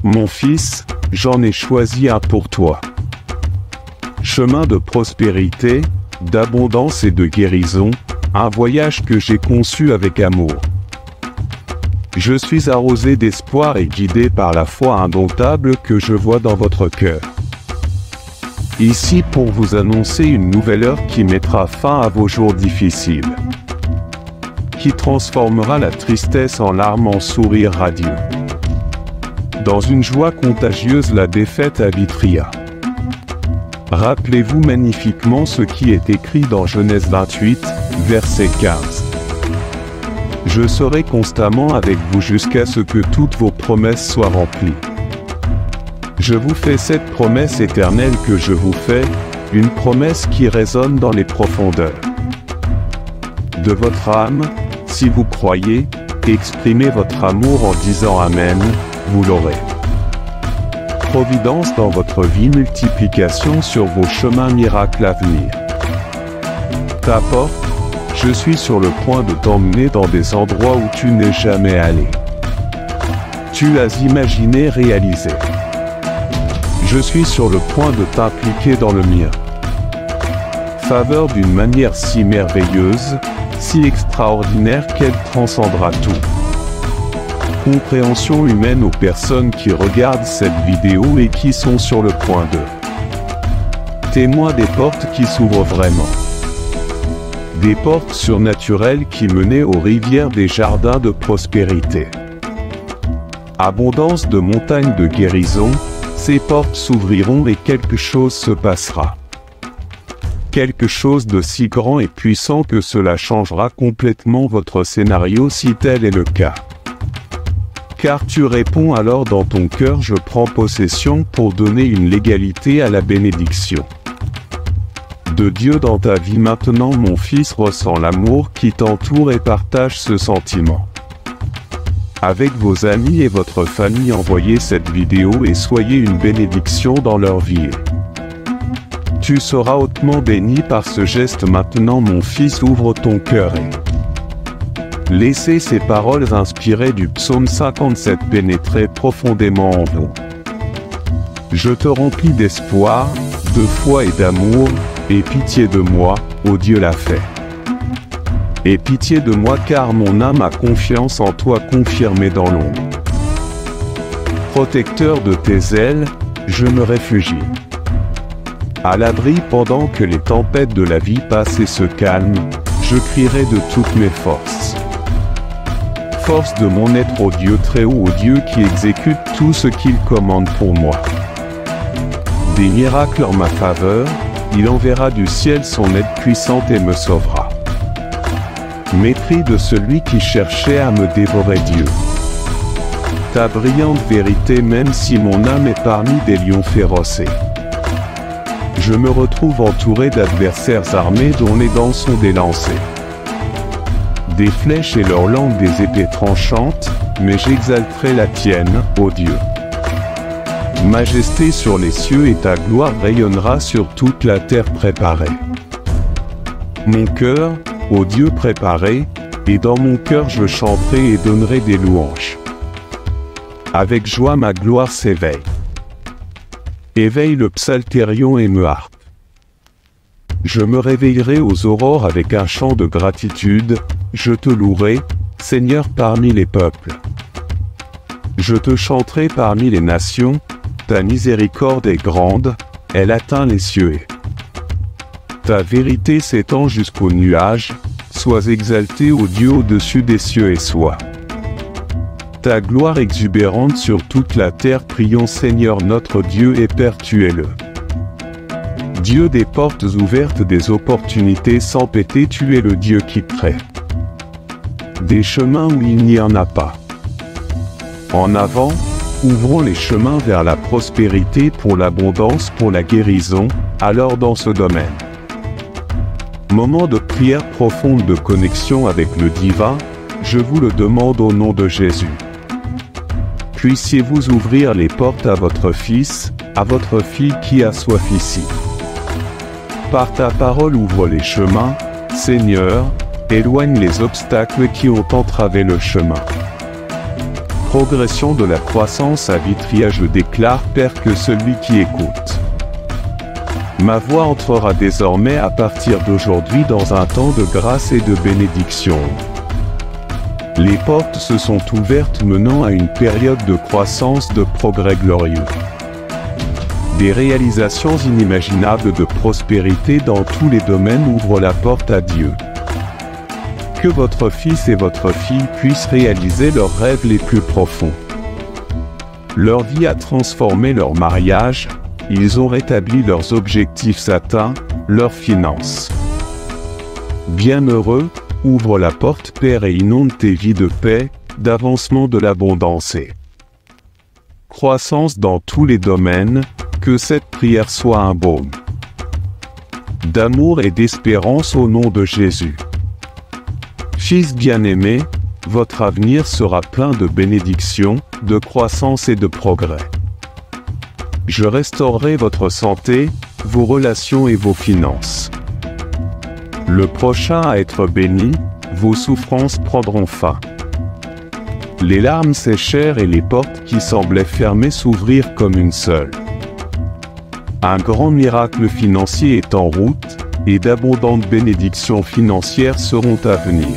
Mon fils, j'en ai choisi un pour toi. Chemin de prospérité, d'abondance et de guérison, un voyage que j'ai conçu avec amour. Je suis arrosé d'espoir et guidé par la foi indomptable que je vois dans votre cœur. Ici pour vous annoncer une nouvelle heure qui mettra fin à vos jours difficiles, qui transformera la tristesse en larmes en sourire radieux. Dans une joie contagieuse la défaite avitria. Rappelez-vous magnifiquement ce qui est écrit dans Genèse 28, verset 15. Je serai constamment avec vous jusqu'à ce que toutes vos promesses soient remplies. Je vous fais cette promesse éternelle que je vous fais, une promesse qui résonne dans les profondeurs de votre âme. Si vous croyez, exprimez votre amour en disant Amen, vous l'aurez. Providence dans votre vie, multiplication sur vos chemins, miracle à venir. T'apporte, je suis sur le point de t'emmener dans des endroits où tu n'es jamais allé. Tu as imaginé, réalisé. Je suis sur le point de t'impliquer dans le mien. Faveur d'une manière si merveilleuse, si extraordinaire qu'elle transcendra tout. Compréhension humaine aux personnes qui regardent cette vidéo et qui sont sur le point de témoins des portes qui s'ouvrent vraiment. Des portes surnaturelles qui menaient aux rivières des jardins de prospérité. Abondance de montagnes de guérison, ces portes s'ouvriront et quelque chose se passera. Quelque chose de si grand et puissant que cela changera complètement votre scénario si tel est le cas. Car tu réponds alors dans ton cœur, je prends possession pour donner une légalité à la bénédiction de Dieu dans ta vie maintenant. Mon fils ressent l'amour qui t'entoure et partage ce sentiment. Avec vos amis et votre famille, envoyez cette vidéo et soyez une bénédiction dans leur vie. Tu seras hautement béni par ce geste maintenant. Mon fils, ouvre ton cœur et laissez ces paroles inspirées du psaume 57 pénétrer profondément en vous. Je te remplis d'espoir, de foi et d'amour, aie pitié de moi, ô Dieu l'a fait. Aie pitié de moi car mon âme a confiance en toi, confirmée dans l'ombre. Protecteur de tes ailes, je me réfugie. À l'abri pendant que les tempêtes de la vie passent et se calment, je crierai de toutes mes forces. Force de mon être au Dieu très haut, au Dieu qui exécute tout ce qu'il commande pour moi. Des miracles en ma faveur, il enverra du ciel son aide puissante et me sauvera. Mépris de celui qui cherchait à me dévorer, Dieu. Ta brillante vérité, même si mon âme est parmi des lions féroces. Je me retrouve entouré d'adversaires armés dont les dents sont des lancers, des flèches et leurs langues des épées tranchantes, mais j'exalterai la tienne, ô Dieu. Majesté sur les cieux et ta gloire rayonnera sur toute la terre préparée. Mon cœur, ô Dieu préparé, et dans mon cœur je chanterai et donnerai des louanges. Avec joie ma gloire s'éveille. Éveille le psalterion et me harpe. Je me réveillerai aux aurores avec un chant de gratitude, je te louerai, Seigneur parmi les peuples. Je te chanterai parmi les nations, ta miséricorde est grande, elle atteint les cieux et ta vérité s'étend jusqu'aux nuages, sois exalté ô Dieu au-dessus des cieux et sois ta gloire exubérante sur toute la terre. Prions Seigneur notre Dieu et Père, tu es le Dieu des portes ouvertes, des opportunités sans péter, tu es le Dieu qui crée des chemins où il n'y en a pas. En avant, ouvrons les chemins vers la prospérité, pour l'abondance, pour la guérison, alors dans ce domaine. Moment de prière profonde de connexion avec le divin, je vous le demande au nom de Jésus. Puissiez-vous ouvrir les portes à votre fils, à votre fille qui a soif ici. Par ta parole ouvre les chemins, Seigneur, éloigne les obstacles qui ont entravé le chemin. progression de la croissance à Vitria, je déclare, Père, que celui qui écoute ma voix entrera désormais à partir d'aujourd'hui dans un temps de grâce et de bénédiction. Les portes se sont ouvertes menant à une période de croissance, de progrès glorieux. Des réalisations inimaginables de prospérité dans tous les domaines ouvrent la porte à Dieu. Que votre fils et votre fille puissent réaliser leurs rêves les plus profonds. Leur vie a transformé leur mariage, ils ont rétabli leurs objectifs atteints, leurs finances. Bienheureux, ouvre la porte, Père, et inonde tes vies de paix, d'avancement, de l'abondance et croissance dans tous les domaines, que cette prière soit un baume d'amour et d'espérance au nom de Jésus. Fils bien-aimé, votre avenir sera plein de bénédictions, de croissance et de progrès. Je restaurerai votre santé, vos relations et vos finances. Le prochain à être béni, vos souffrances prendront fin. Les larmes séchèrent et les portes qui semblaient fermées s'ouvrirent comme une seule. Un grand miracle financier est en route, et d'abondantes bénédictions financières seront à venir.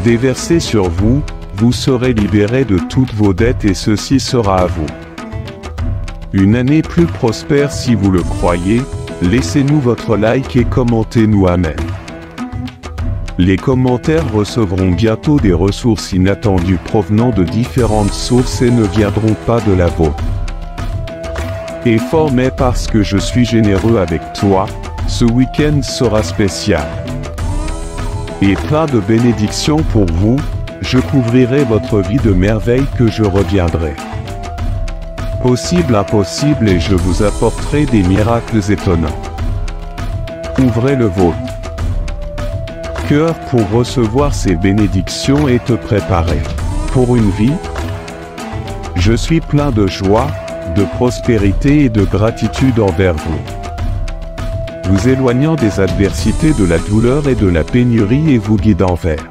Déversées sur vous, vous serez libérés de toutes vos dettes et ceci sera à vous. Une année plus prospère si vous le croyez, laissez-nous votre like et commentez-nous. Amen. Les commentaires recevront bientôt des ressources inattendues provenant de différentes sources et ne viendront pas de la vôtre. Et fort, mais parce que je suis généreux avec toi, ce week-end sera spécial. Et plein de bénédictions pour vous, je couvrirai votre vie de merveilles que je reviendrai. Possible, impossible, et je vous apporterai des miracles étonnants. Ouvrez le vôtre cœur pour recevoir ces bénédictions et te préparer pour une vie. Je suis plein de joie, de prospérité et de gratitude envers vous. Vous éloignant des adversités, de la douleur et de la pénurie et vous guidant vers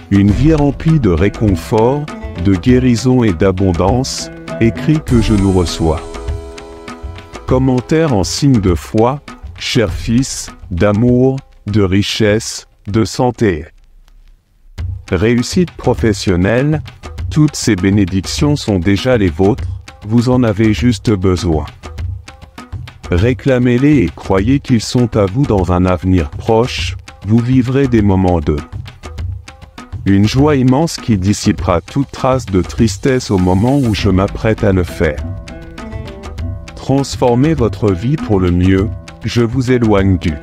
une vie remplie de réconfort, de guérison et d'abondance, écrit que je nous reçois. Commentaire en signe de foi, cher fils, d'amour, de richesse, de santé. Réussite professionnelle, toutes ces bénédictions sont déjà les vôtres, vous en avez juste besoin. Réclamez-les et croyez qu'ils sont à vous dans un avenir proche, vous vivrez des moments de une joie immense qui dissipera toute trace de tristesse au moment où je m'apprête à le faire. Transformez votre vie pour le mieux, je vous éloigne du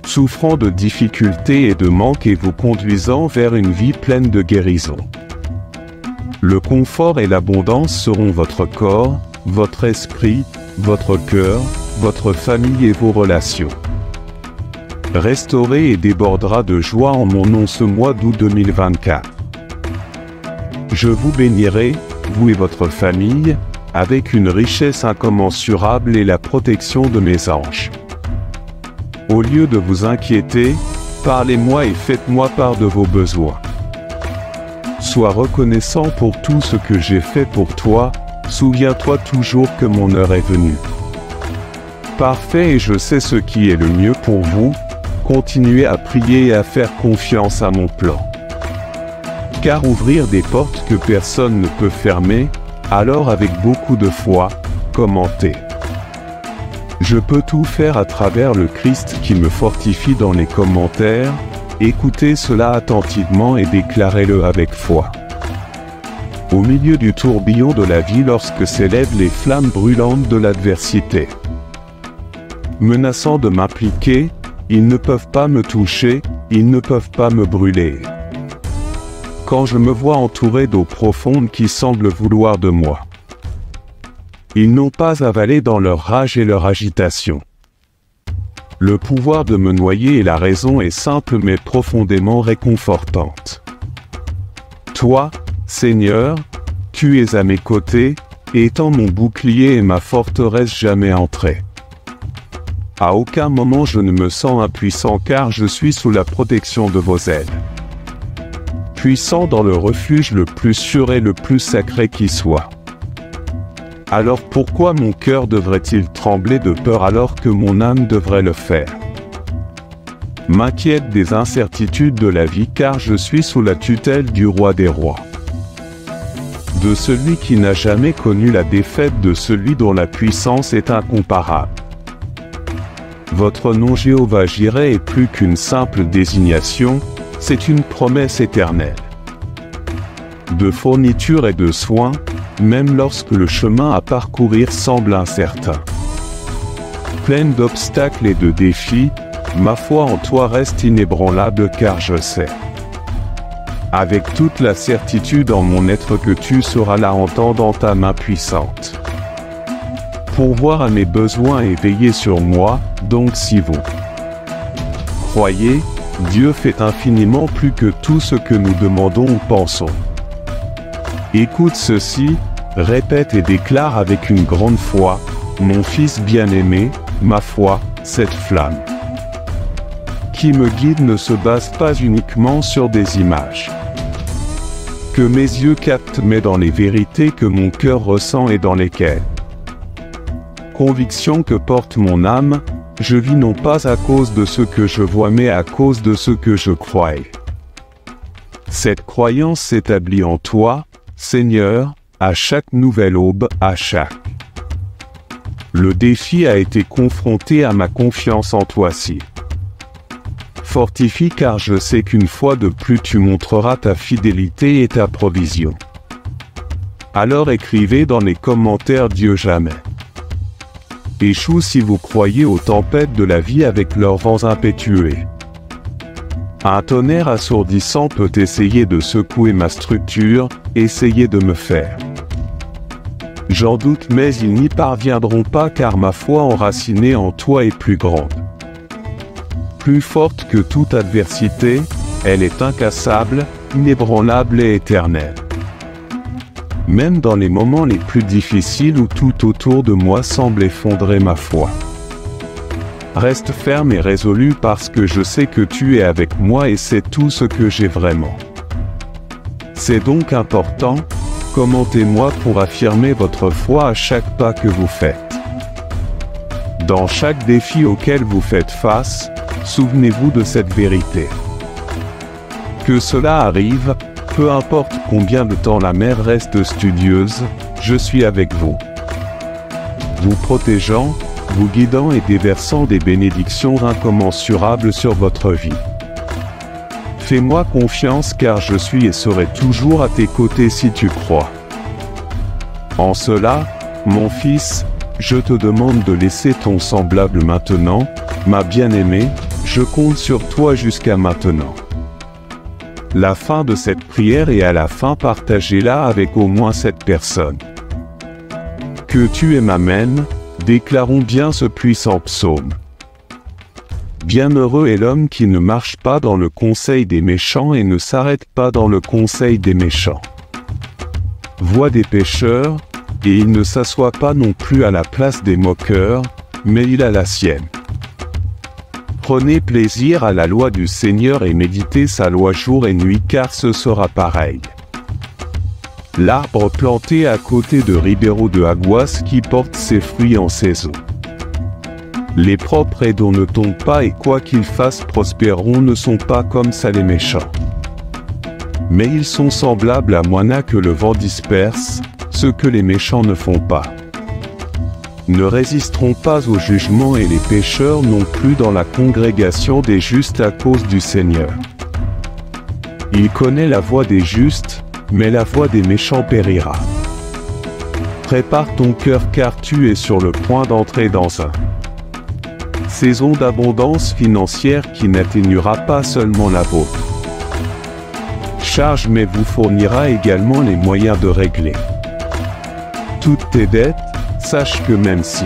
souffrant de difficultés et de manque et vous conduisant vers une vie pleine de guérison. Le confort et l'abondance seront votre corps, votre esprit, votre cœur, votre famille et vos relations. Restauré et débordera de joie en mon nom ce mois d'août 2024. Je vous bénirai, vous et votre famille, avec une richesse incommensurable et la protection de mes anges. Au lieu de vous inquiéter, parlez-moi et faites-moi part de vos besoins. Sois reconnaissant pour tout ce que j'ai fait pour toi, souviens-toi toujours que mon heure est venue. Parfait, et je sais ce qui est le mieux pour vous, continuez à prier et à faire confiance à mon plan. Car ouvrir des portes que personne ne peut fermer, alors avec beaucoup de foi, commentez. Je peux tout faire à travers le Christ qui me fortifie dans les commentaires, écoutez cela attentivement et déclarez-le avec foi. Au milieu du tourbillon de la vie lorsque s'élèvent les flammes brûlantes de l'adversité. Menaçant de m'impliquer, ils ne peuvent pas me toucher, ils ne peuvent pas me brûler. Quand je me vois entouré d'eau profonde qui semblent vouloir de moi. Ils n'ont pas avalé dans leur rage et leur agitation. Le pouvoir de me noyer et la raison est simple mais profondément réconfortante. Toi, Seigneur, tu es à mes côtés, étant mon bouclier et ma forteresse jamais entrée. À aucun moment je ne me sens impuissant car je suis sous la protection de vos ailes. puissant dans le refuge le plus sûr et le plus sacré qui soit. Alors pourquoi mon cœur devrait-il trembler de peur alors que mon âme devrait le faire? M'inquiète des incertitudes de la vie car je suis sous la tutelle du roi des rois. De celui qui n'a jamais connu la défaite, de celui dont la puissance est incomparable. Votre nom Jéhovah Jireh est plus qu'une simple désignation, c'est une promesse éternelle. De fourniture et de soins, même lorsque le chemin à parcourir semble incertain. Pleine d'obstacles et de défis, ma foi en toi reste inébranlable car je sais, avec toute la certitude en mon être, que tu seras là en tendant ta main puissante. Pourvoir à mes besoins et veiller sur moi, donc si vous croyez, Dieu fait infiniment plus que tout ce que nous demandons ou pensons. Écoute ceci, répète et déclare avec une grande foi, mon fils bien-aimé, ma foi, cette flamme qui me guide ne se base pas uniquement sur des images que mes yeux captent, mais dans les vérités que mon cœur ressent et dans lesquelles conviction que porte mon âme, je vis non pas à cause de ce que je vois mais à cause de ce que je crois. Cette croyance s'établit en toi, Seigneur, à chaque nouvelle aube, à chaque le défi a été confronté à ma confiance en toi-ci. Fortifie car je sais qu'une fois de plus tu montreras ta fidélité et ta provision. Alors écrivez dans les commentaires Dieu jamais échoue si vous croyez aux tempêtes de la vie avec leurs vents impétueux. Un tonnerre assourdissant peut essayer de secouer ma structure, essayer de me faire. J'en doute mais ils n'y parviendront pas car ma foi enracinée en toi est plus grande. Plus forte que toute adversité, elle est incassable, inébranlable et éternelle. Même dans les moments les plus difficiles où tout autour de moi semble effondrer ma foi. Reste ferme et résolu parce que je sais que tu es avec moi et c'est tout ce que j'ai vraiment. C'est donc important, commentez-moi pour affirmer votre foi à chaque pas que vous faites. Dans chaque défi auquel vous faites face, souvenez-vous de cette vérité. Que cela arrive, peu importe combien de temps la mer reste studieuse, je suis avec vous. Vous protégeant, vous guidant et déversant des bénédictions incommensurables sur votre vie. Fais-moi confiance car je suis et serai toujours à tes côtés si tu crois. En cela, mon fils, je te demande de laisser ton semblable maintenant, ma bien-aimée, je compte sur toi jusqu'à maintenant. La fin de cette prière et à la fin partagez-la avec au moins 7 personnes. Que tu et m'amènes, déclarons bien ce puissant psaume. Bienheureux est l'homme qui ne marche pas dans le conseil des méchants et ne s'arrête pas dans le conseil des méchants. Voix des pécheurs, et il ne s'assoit pas non plus à la place des moqueurs, mais il a la sienne. Prenez plaisir à la loi du Seigneur et méditez sa loi jour et nuit car ce sera pareil. L'arbre planté à côté de Ribeiro de Aguas qui porte ses fruits en saison. Les propres et dont ne tombent pas et quoi qu'ils fassent prospéreront ne sont pas comme ça les méchants. Mais ils sont semblables à moina que le vent disperse, ce que les méchants ne font pas. Ne résisteront pas au jugement et les pécheurs non plus dans la congrégation des justes à cause du Seigneur. Il connaît la voie des justes, mais la voie des méchants périra. Prépare ton cœur car tu es sur le point d'entrer dans un saison d'abondance financière qui n'atténuera pas seulement la vôtre. Charge mais vous fournira également les moyens de régler toutes tes dettes. Sache que même si